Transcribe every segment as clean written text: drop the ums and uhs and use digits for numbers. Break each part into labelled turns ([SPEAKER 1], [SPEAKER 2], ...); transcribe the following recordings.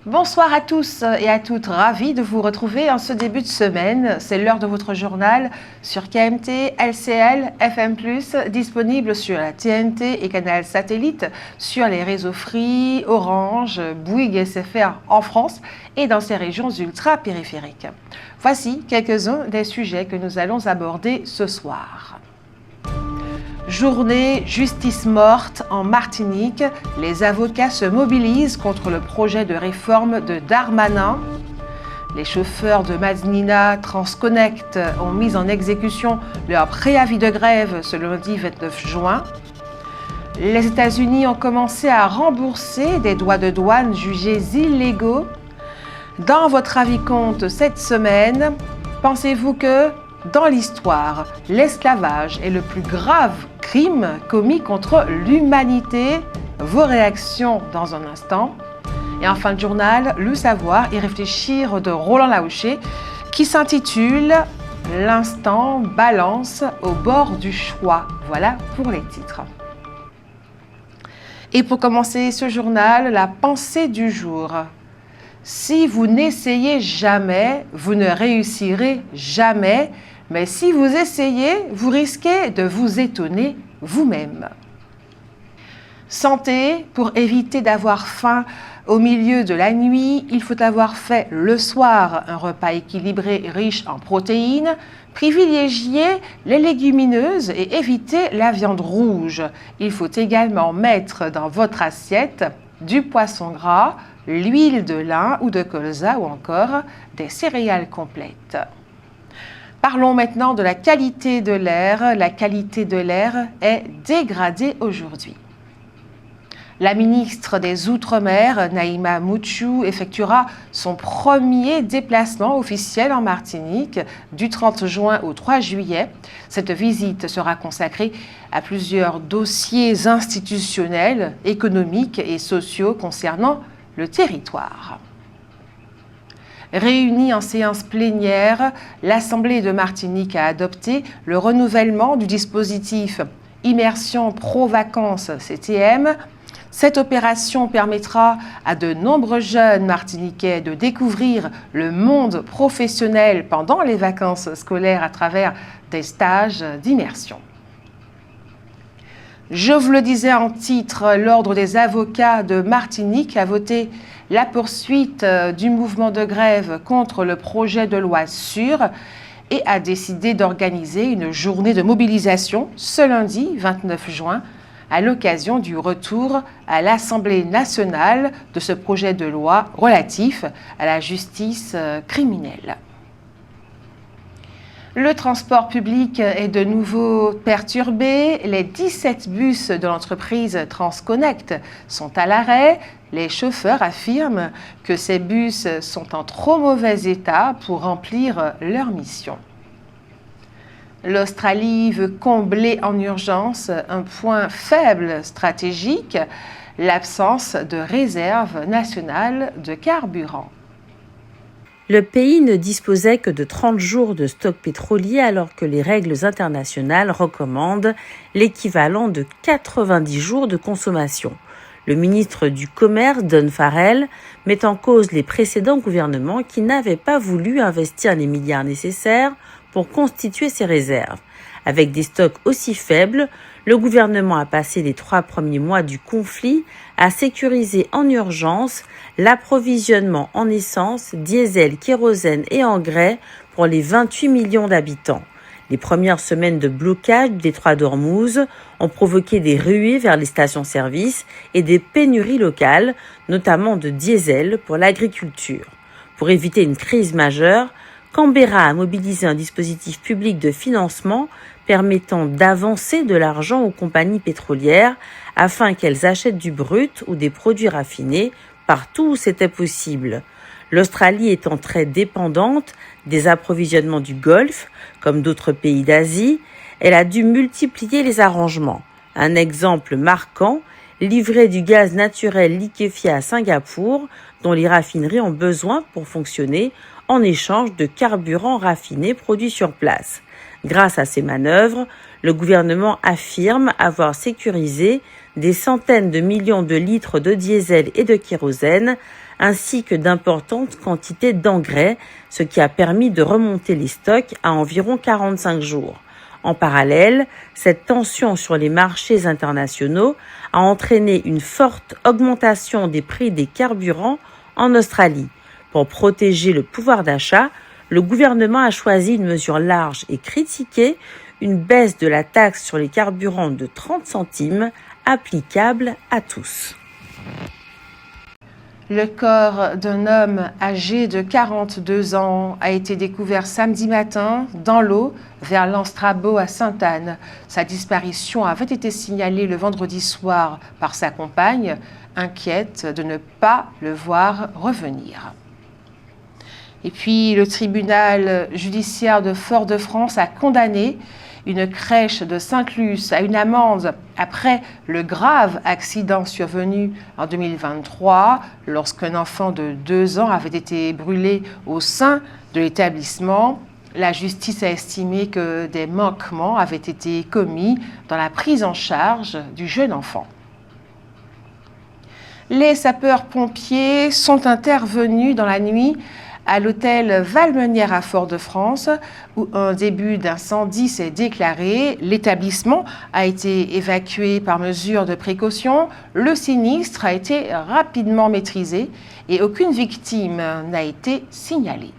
[SPEAKER 1] Bonsoir à tous et à toutes, ravi de vous retrouver en ce début de semaine. C'est l'heure de votre journal sur KMT, LCL, FM+, disponible sur la TNT et canal satellite, sur les réseaux Free, Orange, Bouygues SFR en France et dans ces régions ultra-périphériques. Voici quelques-uns des sujets que nous allons aborder ce soir. Journée justice morte en Martinique. Les avocats se mobilisent contre le projet de réforme de Darmanin. Les chauffeurs de Madnina Transconnect ont mis en exécution leur préavis de grève ce lundi 29 juin. Les États-Unis ont commencé à rembourser des droits de douane jugés illégaux. Dans votre avis compte cette semaine, pensez-vous que dans l'histoire, l'esclavage est le plus grave crime commis contre l'humanité? Vos réactions dans un instant. Et en fin de journal, le savoir et réfléchir de Roland Laouché qui s'intitule « L'instant balance au bord du choix ». Voilà pour les titres. Et pour commencer ce journal, la pensée du jour. Si vous n'essayez jamais, vous ne réussirez jamais. Mais si vous essayez, vous risquez de vous étonner vous-même. Santé, pour éviter d'avoir faim au milieu de la nuit, il faut avoir fait le soir un repas équilibré riche en protéines, privilégier les légumineuses et éviter la viande rouge. Il faut également mettre dans votre assiette du poisson gras, l'huile de lin ou de colza ou encore des céréales complètes. Parlons maintenant de la qualité de l'air. La qualité de l'air est dégradée aujourd'hui. La ministre des Outre-mer, Naïma Mouchou, effectuera son premier déplacement officiel en Martinique du 30 juin au 3 juillet. Cette visite sera consacrée à plusieurs dossiers institutionnels, économiques et sociaux concernant le territoire. Réunie en séance plénière, l'Assemblée de Martinique a adopté le renouvellement du dispositif Immersion Pro-Vacances CTM. Cette opération permettra à de nombreux jeunes martiniquais de découvrir le monde professionnel pendant les vacances scolaires à travers des stages d'immersion. Je vous le disais en titre, l'Ordre des avocats de Martinique a voté la poursuite du mouvement de grève contre le projet de loi SUR et a décidé d'organiser une journée de mobilisation ce lundi 29 juin à l'occasion du retour à l'Assemblée nationale de ce projet de loi relatif à la justice criminelle. Le transport public est de nouveau perturbé. Les 17 bus de l'entreprise Transconnect sont à l'arrêt. Les chauffeurs affirment que ces bus sont en trop mauvais état pour remplir leur mission. L'Australie veut combler en urgence un point faible stratégique, l'absence de réserve nationale de carburant.
[SPEAKER 2] Le pays ne disposait que de 30 jours de stock pétrolier alors que les règles internationales recommandent l'équivalent de 90 jours de consommation. Le ministre du Commerce, Don Farrell, met en cause les précédents gouvernements qui n'avaient pas voulu investir les milliards nécessaires pour constituer ces réserves. Avec des stocks aussi faibles, le gouvernement a passé les 3 premiers mois du conflit à sécuriser en urgence l'approvisionnement en essence, diesel, kérosène et engrais pour les 28 millions d'habitants. Les premières semaines de blocage du détroit d'Ormuz ont provoqué des ruées vers les stations-service et des pénuries locales, notamment de diesel pour l'agriculture. Pour éviter une crise majeure, Canberra a mobilisé un dispositif public de financement permettant d'avancer de l'argent aux compagnies pétrolières afin qu'elles achètent du brut ou des produits raffinés partout où c'était possible. L'Australie étant très dépendante des approvisionnements du Golfe, comme d'autres pays d'Asie, elle a dû multiplier les arrangements. Un exemple marquant, livrer du gaz naturel liquéfié à Singapour, dont les raffineries ont besoin pour fonctionner, en échange de carburant raffiné produit sur place. Grâce à ces manœuvres, le gouvernement affirme avoir sécurisé des centaines de millions de litres de diesel et de kérosène, ainsi que d'importantes quantités d'engrais, ce qui a permis de remonter les stocks à environ 45 jours. En parallèle, cette tension sur les marchés internationaux a entraîné une forte augmentation des prix des carburants en Australie. Pour protéger le pouvoir d'achat, le gouvernement a choisi une mesure large et critiquée, une baisse de la taxe sur les carburants de 30 centimes, applicable à tous.
[SPEAKER 1] Le corps d'un homme âgé de 42 ans a été découvert samedi matin dans l'eau vers l'Anstrabo à Sainte-Anne. Sa disparition avait été signalée le vendredi soir par sa compagne, inquiète de ne pas le voir revenir. Et puis le tribunal judiciaire de Fort-de-France a condamné une crèche de Sainte-Luce à une amende après le grave accident survenu en 2023 lorsqu'un enfant de 2 ans avait été brûlé au sein de l'établissement. La justice a estimé que des manquements avaient été commis dans la prise en charge du jeune enfant. Les sapeurs-pompiers sont intervenus dans la nuit à l'hôtel Valmenière à Fort-de-France, où un début d'incendie s'est déclaré. L'établissement a été évacué par mesure de précaution. Le sinistre a été rapidement maîtrisé et aucune victime n'a été signalée.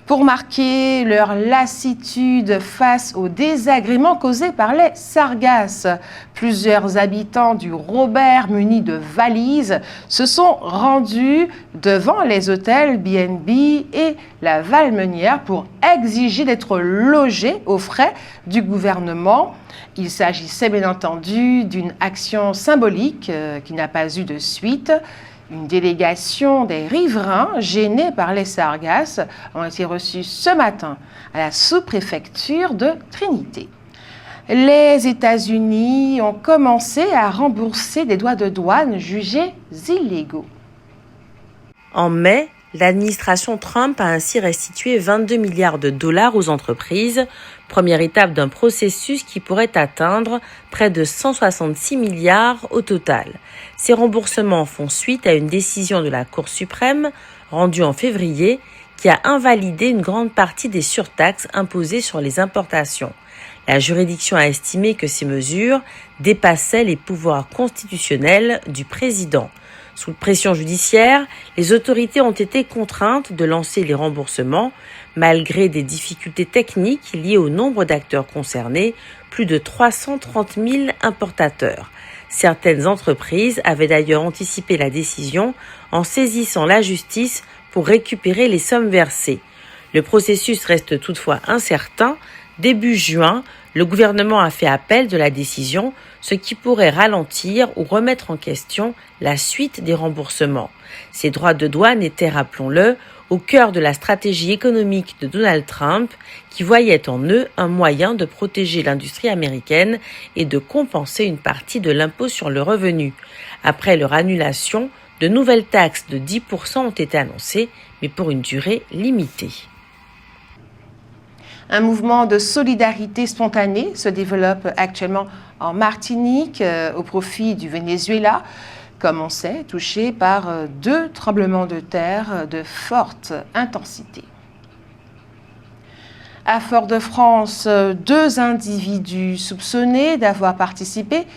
[SPEAKER 1] Pour marquer leur lassitude face aux désagréments causés par les sargasses, plusieurs habitants du Robert munis de valises se sont rendus devant les hôtels B&B et la Valmenière pour exiger d'être logés aux frais du gouvernement. Il s'agissait bien entendu d'une action symbolique qui n'a pas eu de suite. Une délégation des riverains gênés par les sargasses ont été reçus ce matin à la sous-préfecture de Trinité. Les États-Unis ont commencé à rembourser des droits de douane jugés illégaux.
[SPEAKER 2] En mai, l'administration Trump a ainsi restitué 22 milliards de dollars aux entreprises, première étape d'un processus qui pourrait atteindre près de 166 milliards au total. Ces remboursements font suite à une décision de la Cour suprême rendue en février qui a invalidé une grande partie des surtaxes imposées sur les importations. La juridiction a estimé que ces mesures dépassaient les pouvoirs constitutionnels du président. Sous pression judiciaire, les autorités ont été contraintes de lancer les remboursements, malgré des difficultés techniques liées au nombre d'acteurs concernés, plus de 330 000 importateurs. Certaines entreprises avaient d'ailleurs anticipé la décision en saisissant la justice pour récupérer les sommes versées. Le processus reste toutefois incertain. Début juin, le gouvernement a fait appel de la décision, ce qui pourrait ralentir ou remettre en question la suite des remboursements. Ces droits de douane étaient, rappelons-le, au cœur de la stratégie économique de Donald Trump, qui voyait en eux un moyen de protéger l'industrie américaine et de compenser une partie de l'impôt sur le revenu. Après leur annulation, de nouvelles taxes de 10% ont été annoncées, mais pour une durée limitée.
[SPEAKER 1] Un mouvement de solidarité spontanée se développe actuellement en Martinique au profit du Venezuela, comme on sait, touché par 2 tremblements de terre de forte intensité. À Fort-de-France, 2 individus soupçonnés d'avoir participé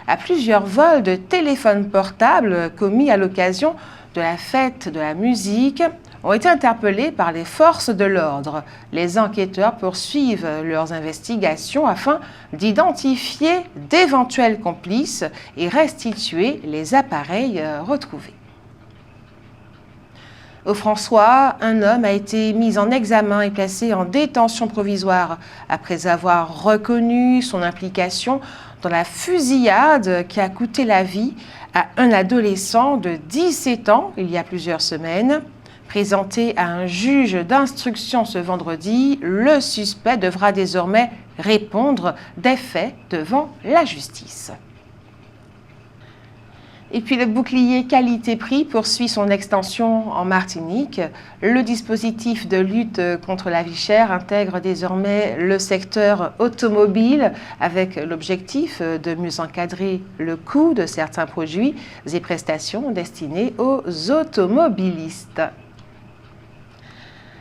[SPEAKER 1] à plusieurs vols de téléphones portables commis à l'occasion de la fête de la musique ont été interpellés par les forces de l'ordre. Les enquêteurs poursuivent leurs investigations afin d'identifier d'éventuels complices et restituer les appareils retrouvés. Au François, un homme a été mis en examen et placé en détention provisoire après avoir reconnu son implication dans la fusillade qui a coûté la vie à un adolescent de 17 ans il y a plusieurs semaines. Présenté à un juge d'instruction ce vendredi, le suspect devra désormais répondre des faits devant la justice. Et puis le bouclier qualité-prix poursuit son extension en Martinique. Le dispositif de lutte contre la vie chère intègre désormais le secteur automobile avec l'objectif de mieux encadrer le coût de certains produits et prestations destinés aux automobilistes.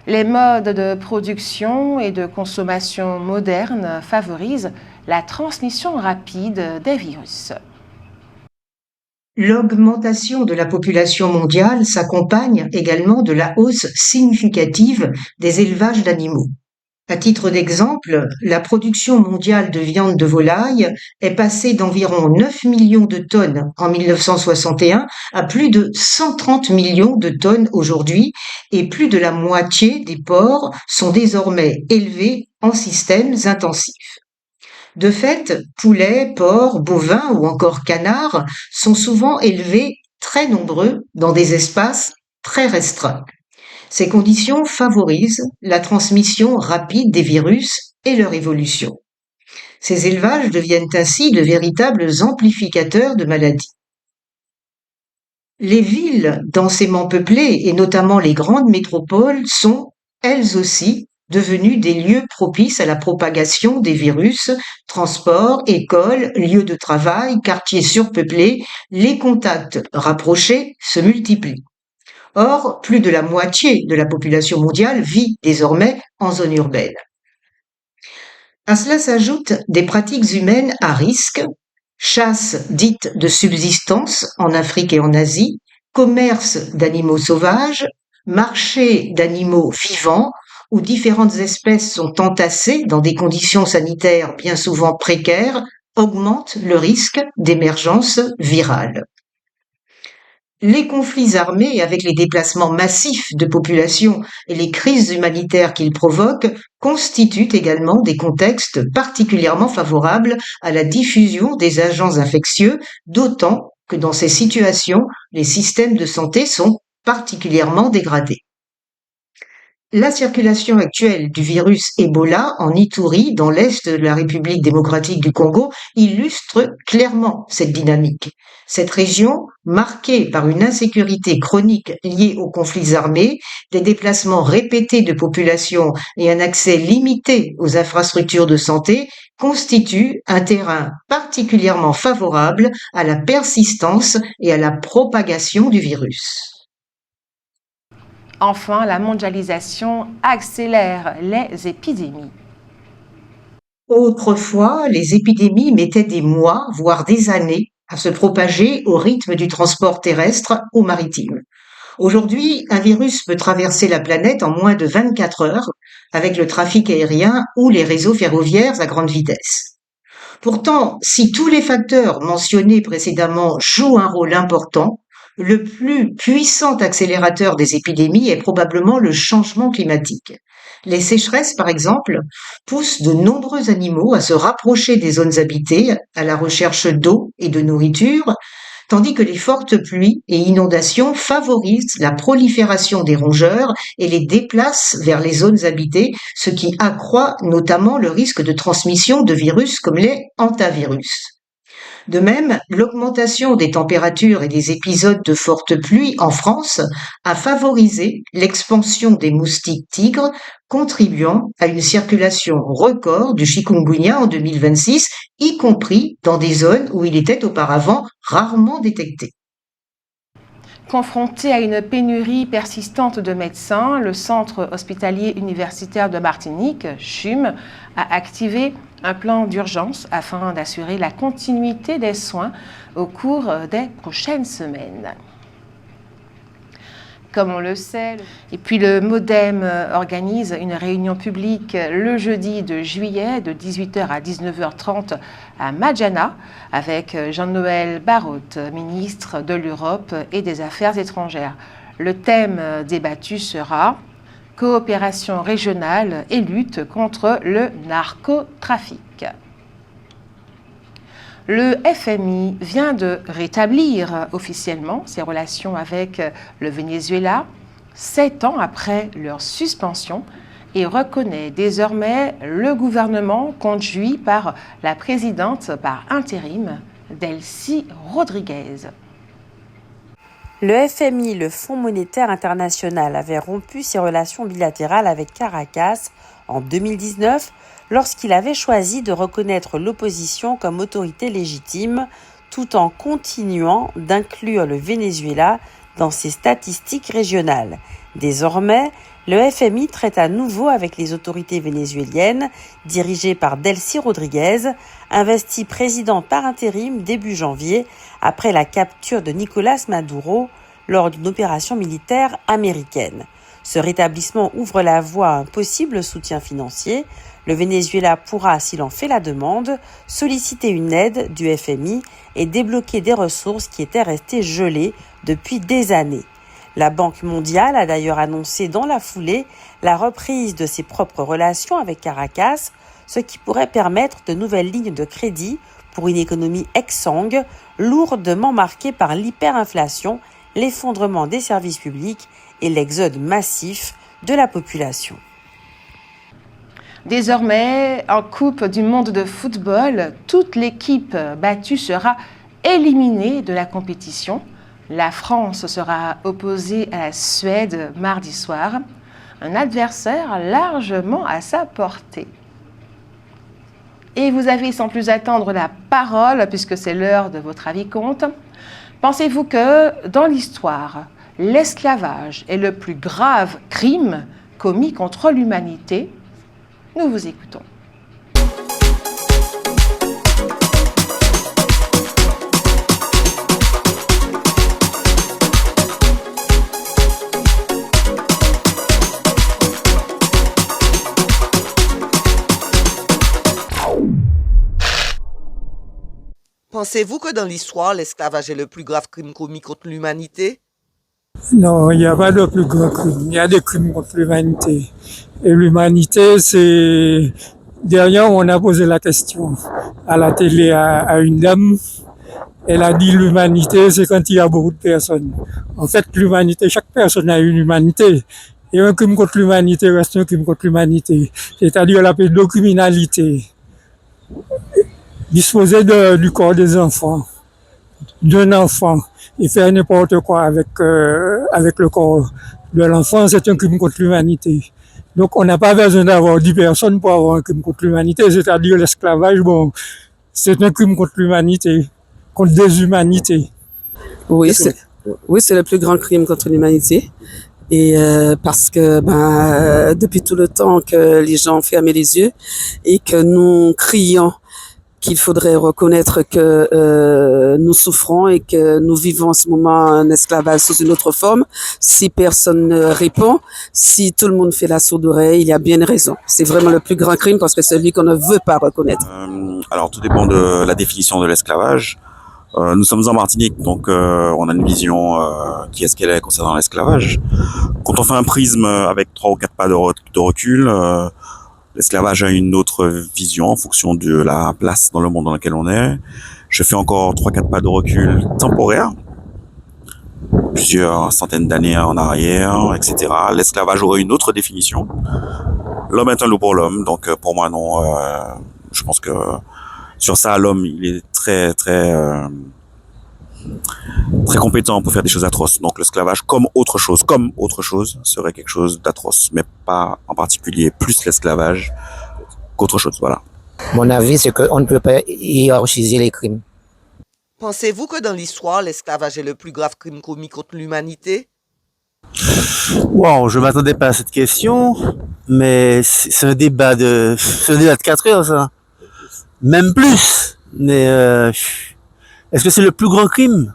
[SPEAKER 1] Les modes de production et de consommation modernes favorisent la transmission rapide des virus.
[SPEAKER 3] L'augmentation de la population mondiale s'accompagne également de la hausse significative des élevages d'animaux. À titre d'exemple, la production mondiale de viande de volaille est passée d'environ 9 millions de tonnes en 1961 à plus de 130 millions de tonnes aujourd'hui, et plus de la moitié des porcs sont désormais élevés en systèmes intensifs. De fait, poulets, porcs, bovins ou encore canards sont souvent élevés très nombreux dans des espaces très restreints. Ces conditions favorisent la transmission rapide des virus et leur évolution. Ces élevages deviennent ainsi de véritables amplificateurs de maladies. Les villes densément peuplées, et notamment les grandes métropoles, sont, elles aussi, devenus des lieux propices à la propagation des virus, transports, écoles, lieux de travail, quartiers surpeuplés, les contacts rapprochés se multiplient. Or, plus de la moitié de la population mondiale vit désormais en zone urbaine. À cela s'ajoutent des pratiques humaines à risque, chasse dite de subsistance en Afrique et en Asie, commerce d'animaux sauvages, marché d'animaux vivants, où différentes espèces sont entassées dans des conditions sanitaires bien souvent précaires, augmentent le risque d'émergence virale. Les conflits armés, avec les déplacements massifs de population et les crises humanitaires qu'ils provoquent, constituent également des contextes particulièrement favorables à la diffusion des agents infectieux, d'autant que dans ces situations, les systèmes de santé sont particulièrement dégradés. La circulation actuelle du virus Ebola en Ituri, dans l'est de la République démocratique du Congo, illustre clairement cette dynamique. Cette région, marquée par une insécurité chronique liée aux conflits armés, des déplacements répétés de population et un accès limité aux infrastructures de santé, constitue un terrain particulièrement favorable à la persistance et à la propagation du virus.
[SPEAKER 1] Enfin, la mondialisation accélère les épidémies.
[SPEAKER 3] Autrefois, les épidémies mettaient des mois, voire des années, à se propager au rythme du transport terrestre ou maritime. Aujourd'hui, un virus peut traverser la planète en moins de 24 heures avec le trafic aérien ou les réseaux ferroviaires à grande vitesse. Pourtant, si tous les facteurs mentionnés précédemment jouent un rôle important, le plus puissant accélérateur des épidémies est probablement le changement climatique. Les sécheresses, par exemple, poussent de nombreux animaux à se rapprocher des zones habitées à la recherche d'eau et de nourriture, tandis que les fortes pluies et inondations favorisent la prolifération des rongeurs et les déplacent vers les zones habitées, ce qui accroît notamment le risque de transmission de virus comme les hantavirus. De même, l'augmentation des températures et des épisodes de fortes pluies en France a favorisé l'expansion des moustiques tigres, contribuant à une circulation record du chikungunya en 2026, y compris dans des zones où il était auparavant rarement détecté.
[SPEAKER 1] Confronté à une pénurie persistante de médecins, le Centre hospitalier universitaire de Martinique, CHUM, a activé un plan d'urgence afin d'assurer la continuité des soins au cours des prochaines semaines. Comme on le sait. Et puis le MODEM organise une réunion publique le jeudi de juillet de 18h à 19h30 à Madjana avec Jean-Noël Barrot, ministre de l'Europe et des Affaires étrangères. Le thème débattu sera « Coopération régionale et lutte contre le narcotrafic ». Le FMI vient de rétablir officiellement ses relations avec le Venezuela 7 ans après leur suspension et reconnaît désormais le gouvernement conduit par la présidente par intérim, Delcy Rodriguez.
[SPEAKER 2] Le FMI, le Fonds monétaire international, avait rompu ses relations bilatérales avec Caracas en 2019 lorsqu'il avait choisi de reconnaître l'opposition comme autorité légitime tout en continuant d'inclure le Venezuela dans ses statistiques régionales. Désormais, le FMI traite à nouveau avec les autorités vénézuéliennes, dirigées par Delcy Rodriguez, investie présidente par intérim début janvier, après la capture de Nicolás Maduro lors d'une opération militaire américaine. Ce rétablissement ouvre la voie à un possible soutien financier. Le Venezuela pourra, s'il en fait la demande, solliciter une aide du FMI et débloquer des ressources qui étaient restées gelées depuis des années. La Banque mondiale a d'ailleurs annoncé dans la foulée la reprise de ses propres relations avec Caracas, ce qui pourrait permettre de nouvelles lignes de crédit pour une économie exsangue, lourdement marquée par l'hyperinflation, l'effondrement des services publics et l'exode massif de la population.
[SPEAKER 1] Désormais, en Coupe du monde de football, toute l'équipe battue sera éliminée de la compétition. La France sera opposée à la Suède mardi soir, un adversaire largement à sa portée. Et vous avez sans plus attendre la parole, puisque c'est l'heure de votre avis compte. Pensez-vous que, dans l'histoire, l'esclavage est le plus grave crime commis contre l'humanité? Nous vous écoutons.
[SPEAKER 4] Pensez-vous que dans l'histoire, l'esclavage est le plus grave crime commis contre l'humanité?
[SPEAKER 5] Non, il n'y a pas de plus grand crime. Il y a des crimes contre l'humanité. Et l'humanité, c'est... Derrière, on a posé la question à la télé à une dame. Elle a dit l'humanité, c'est quand il y a beaucoup de personnes. En fait, l'humanité, chaque personne a une humanité. Et un crime contre l'humanité reste un crime contre l'humanité. C'est-à-dire la pédocriminalité. Disposer du corps des enfants, d'un enfant, et faire n'importe quoi avec le corps de l'enfant, c'est un crime contre l'humanité. Donc on n'a pas besoin d'avoir 10 personnes pour avoir un crime contre l'humanité, c'est-à-dire l'esclavage, bon, c'est un crime contre l'humanité, contre des humanités.
[SPEAKER 6] Oui, c'est le plus grand crime contre l'humanité. Et parce que depuis tout le temps que les gens ont fermé les yeux et que nous crions qu'il faudrait reconnaître que nous souffrons et que nous vivons en ce moment un esclavage sous une autre forme. Si personne ne répond, si tout le monde fait la sourde oreille, il y a bien une raison. C'est vraiment le plus grand crime parce que c'est celui qu'on ne veut pas reconnaître.
[SPEAKER 7] Alors tout dépend de la définition de l'esclavage. Nous sommes en Martinique, donc on a une vision qui est ce qu'elle est concernant l'esclavage. Quand on fait un prisme avec 3 ou 4 pas de recul, l'esclavage a une autre vision en fonction de la place dans le monde dans lequel on est. Je fais encore 3-4 pas de recul temporaire, plusieurs centaines d'années en arrière, etc. L'esclavage aurait une autre définition. L'homme est un loup pour l'homme, donc pour moi non. Je pense que sur ça, l'homme, il est très compétent pour faire des choses atroces. Donc l'esclavage comme autre chose serait quelque chose d'atroce, mais pas en particulier plus l'esclavage qu'autre chose, voilà.
[SPEAKER 8] Mon avis, c'est qu'on ne peut pas hiérarchiser les crimes.
[SPEAKER 4] Pensez-vous que dans l'histoire, l'esclavage est le plus grave crime commis contre l'humanité?
[SPEAKER 9] Wow, je m'attendais pas à cette question, mais c'est un débat de 4 heures, ça. Même plus. Mais est-ce que c'est le plus grand crime?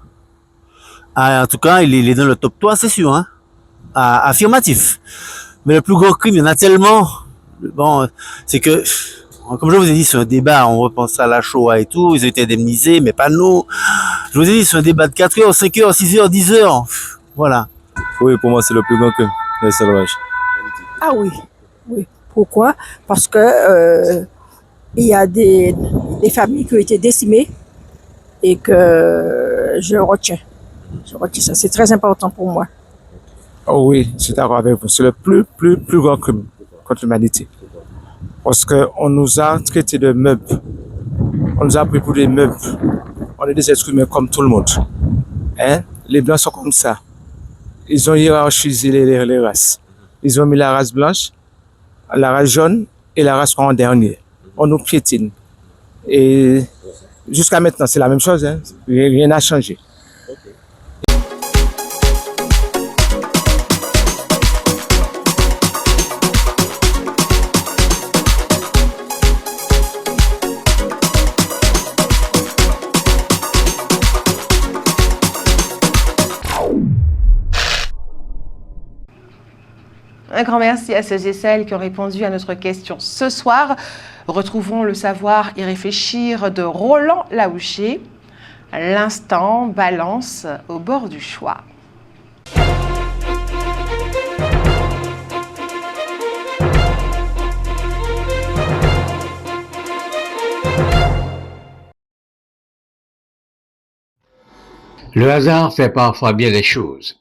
[SPEAKER 9] En tout cas, il est dans le top 3, c'est sûr, hein. Affirmatif. Mais le plus grand crime, il y en a tellement. Bon, c'est que, comme je vous ai dit, c'est un débat. On repense à la Shoah et tout. Ils ont été indemnisés, mais pas nous. Je vous ai dit, c'est un débat de 4 heures, 5 heures, 6 heures, 10 heures. Voilà.
[SPEAKER 10] Oui, pour moi, c'est le plus grand crime, l'esclavage.
[SPEAKER 11] Ah oui. Pourquoi? Parce que il y a des familles qui ont été décimées et que je retiens ça. C'est très important pour moi.
[SPEAKER 5] Oh oui, je suis d'accord avec vous. C'est le plus grand crime contre l'humanité. Parce qu'on nous a traités de meubles. On nous a pris pour des meubles. On est des êtres humains comme tout le monde. Hein? les Blancs sont comme ça. Ils ont hiérarchisé les races. Ils ont mis la race blanche, la race jaune et la race noire en dernier. On nous piétine. Et jusqu'à maintenant, c'est la même chose. Hein. Rien n'a changé.
[SPEAKER 1] Un grand merci à ceux et celles qui ont répondu à notre question ce soir. Retrouvons le savoir et réfléchir de Roland Laouché. L'instant balance au bord du choix.
[SPEAKER 12] Le hasard fait parfois bien les choses.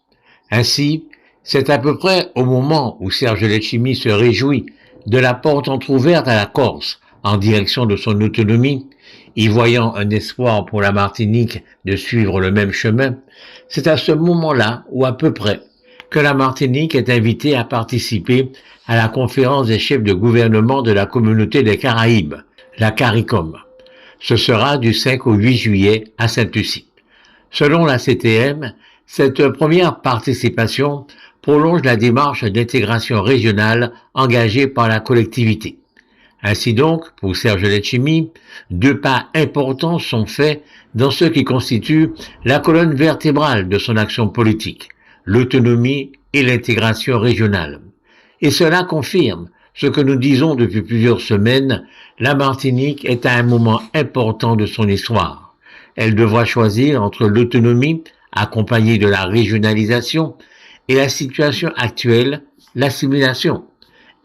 [SPEAKER 12] Ainsi, c'est à peu près au moment où Serge Letchimy se réjouit de la porte entrouverte à la Corse en direction de son autonomie, y voyant un espoir pour la Martinique de suivre le même chemin, c'est à ce moment-là, ou à peu près, que la Martinique est invitée à participer à la conférence des chefs de gouvernement de la Communauté des Caraïbes, la CARICOM. Ce sera du 5 au 8 juillet à Sainte-Lucie. Selon la CTM, cette première participation prolonge la démarche d'intégration régionale engagée par la collectivité. Ainsi donc, pour Serge Letchimy, 2 pas importants sont faits dans ce qui constitue la colonne vertébrale de son action politique, l'autonomie et l'intégration régionale. Et cela confirme ce que nous disons depuis plusieurs semaines, la Martinique est à un moment important de son histoire. Elle devra choisir entre l'autonomie, accompagnée de la régionalisation, et la situation actuelle, l'assimilation.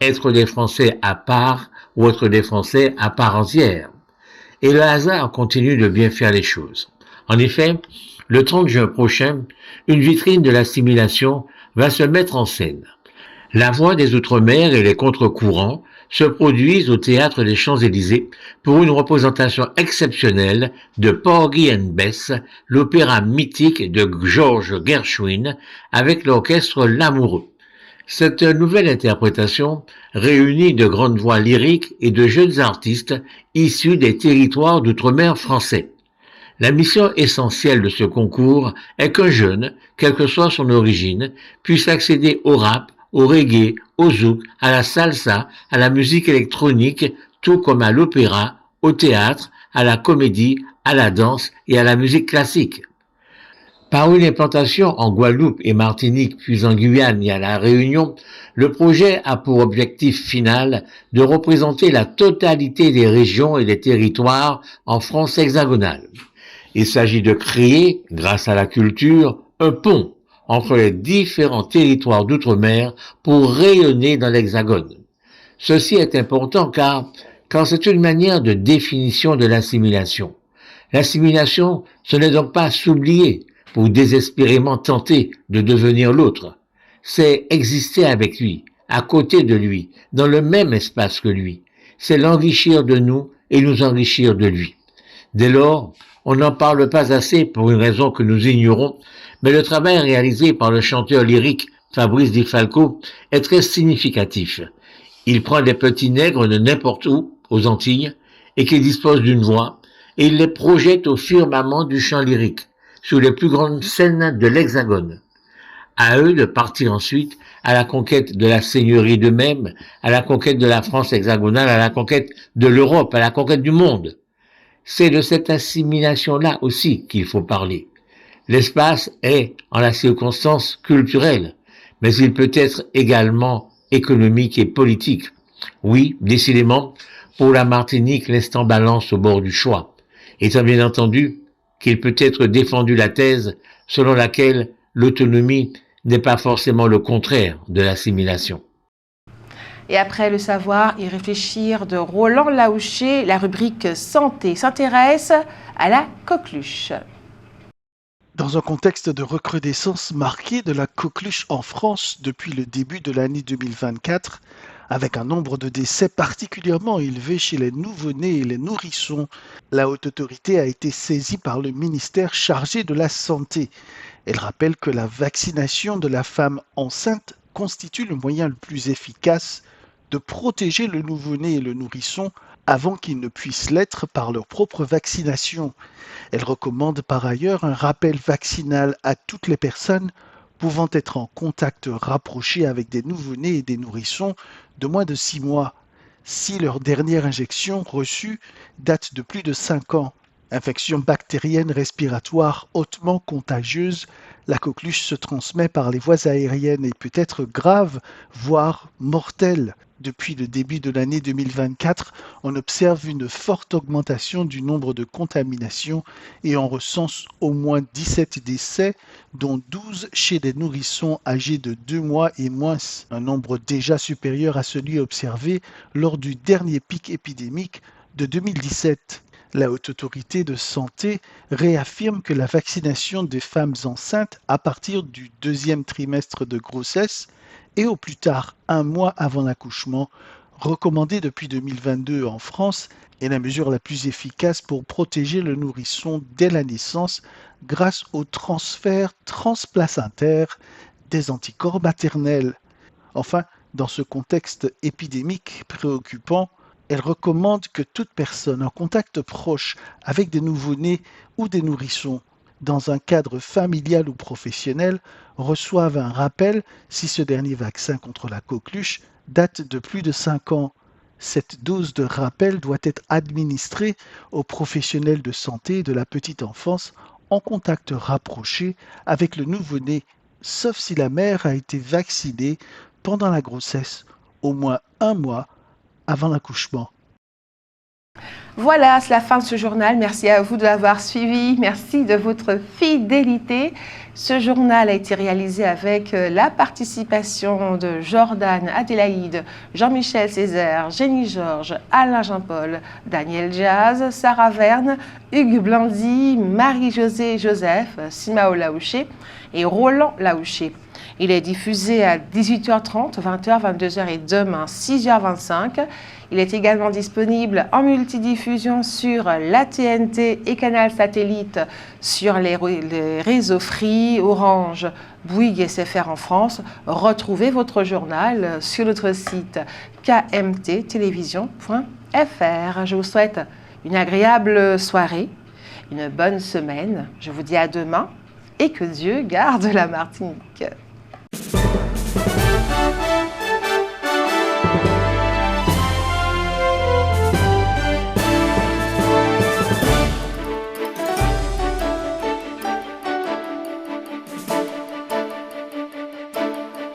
[SPEAKER 12] Être des Français à part ou être des Français à part entière. Et le hasard continue de bien faire les choses. En effet, le 30 juin prochain, une vitrine de l'assimilation va se mettre en scène. La Voix des Outre-mer et les contre-courants se produisent au Théâtre des Champs-Élysées pour une représentation exceptionnelle de Porgy and Bess, l'opéra mythique de George Gershwin avec l'orchestre L'Amoureux. Cette nouvelle interprétation réunit de grandes voix lyriques et de jeunes artistes issus des territoires d'outre-mer français. La mission essentielle de ce concours est qu'un jeune, quelle que soit son origine, puisse accéder au rap, au reggae, au zouk, à la salsa, à la musique électronique, tout comme à l'opéra, au théâtre, à la comédie, à la danse et à la musique classique. Par une implantation en Guadeloupe et Martinique, puis en Guyane et à La Réunion, le projet a pour objectif final de représenter la totalité des régions et des territoires en France hexagonale. Il s'agit de créer, grâce à la culture, un pont entre les différents territoires d'outre-mer pour rayonner dans l'Hexagone. Ceci est important car c'est une manière de définition de l'assimilation. L'assimilation, ce n'est donc pas s'oublier pour désespérément tenter de devenir l'autre. C'est exister avec lui, à côté de lui, dans le même espace que lui. C'est l'enrichir de nous et nous enrichir de lui. Dès lors, on n'en parle pas assez pour une raison que nous ignorons, mais le travail réalisé par le chanteur lyrique Fabrice Di Falco est très significatif. Il prend des petits nègres de n'importe où, aux Antilles, et qui disposent d'une voix, et il les projette au firmament du chant lyrique, sur les plus grandes scènes de l'Hexagone. À eux de partir ensuite à la conquête de la seigneurie d'eux-mêmes, à la conquête de la France hexagonale, à la conquête de l'Europe, à la conquête du monde. C'est de cette assimilation-là aussi qu'il faut parler. L'espace est, en la circonstance, culturel, mais il peut être également économique et politique. Oui, décidément, pour la Martinique, l'instant balance au bord du choix, étant bien entendu qu'il peut être défendu la thèse selon laquelle l'autonomie n'est pas forcément le contraire de l'assimilation.
[SPEAKER 1] Et après le savoir et réfléchir de Roland Laouché, la rubrique Santé s'intéresse à la coqueluche.
[SPEAKER 13] Dans un contexte de recrudescence marqué de la coqueluche en France depuis le début de l'année 2024, avec un nombre de décès particulièrement élevé chez les nouveau-nés et les nourrissons, la haute autorité a été saisie par le ministère chargé de la Santé. Elle rappelle que la vaccination de la femme enceinte constitue le moyen le plus efficace de protéger le nouveau-né et le nourrisson avant qu'ils ne puissent l'être par leur propre vaccination. Elle recommande par ailleurs un rappel vaccinal à toutes les personnes pouvant être en contact rapproché avec des nouveau-nés et des nourrissons de moins de 6 mois, si leur dernière injection reçue date de plus de 5 ans. Infection bactérienne respiratoire hautement contagieuse, la coqueluche se transmet par les voies aériennes et peut être grave, voire mortelle. Depuis le début de l'année 2024, on observe une forte augmentation du nombre de contaminations et on recense au moins 17 décès, dont 12 chez des nourrissons âgés de 2 mois et moins, un nombre déjà supérieur à celui observé lors du dernier pic épidémique de 2017. La Haute Autorité de Santé réaffirme que la vaccination des femmes enceintes à partir du 2e trimestre de grossesse et au plus tard 1 mois avant l'accouchement, recommandée depuis 2022 en France, est la mesure la plus efficace pour protéger le nourrisson dès la naissance grâce au transfert transplacentaire des anticorps maternels. Enfin, dans ce contexte épidémique préoccupant, elle recommande que toute personne en contact proche avec des nouveau-nés ou des nourrissons dans un cadre familial ou professionnel reçoive un rappel si ce dernier vaccin contre la coqueluche date de plus de 5 ans. Cette dose de rappel doit être administrée aux professionnels de santé de la petite enfance en contact rapproché avec le nouveau-né, sauf si la mère a été vaccinée pendant la grossesse, au moins 1 mois avant l'accouchement.
[SPEAKER 1] Voilà, c'est la fin de ce journal. Merci à vous de l'avoir suivi. Merci de votre fidélité. Ce journal a été réalisé avec la participation de Jordan, Adélaïde, Jean-Michel Césaire, Jenny Georges, Alain Jean-Paul, Daniel Jazz, Sarah Verne, Hugues Blandy, Marie-Josée Joseph, Simao Laouché et Roland Laouché. Il est diffusé à 18h30, 20h, 22h et demain 6h25. Il est également disponible en multidiffusion sur la TNT et Canal Satellite sur les réseaux Free, Orange, Bouygues et SFR en France. Retrouvez votre journal sur notre site kmttelevision.fr. Je vous souhaite une agréable soirée, une bonne semaine. Je vous dis à demain et que Dieu garde la Martinique.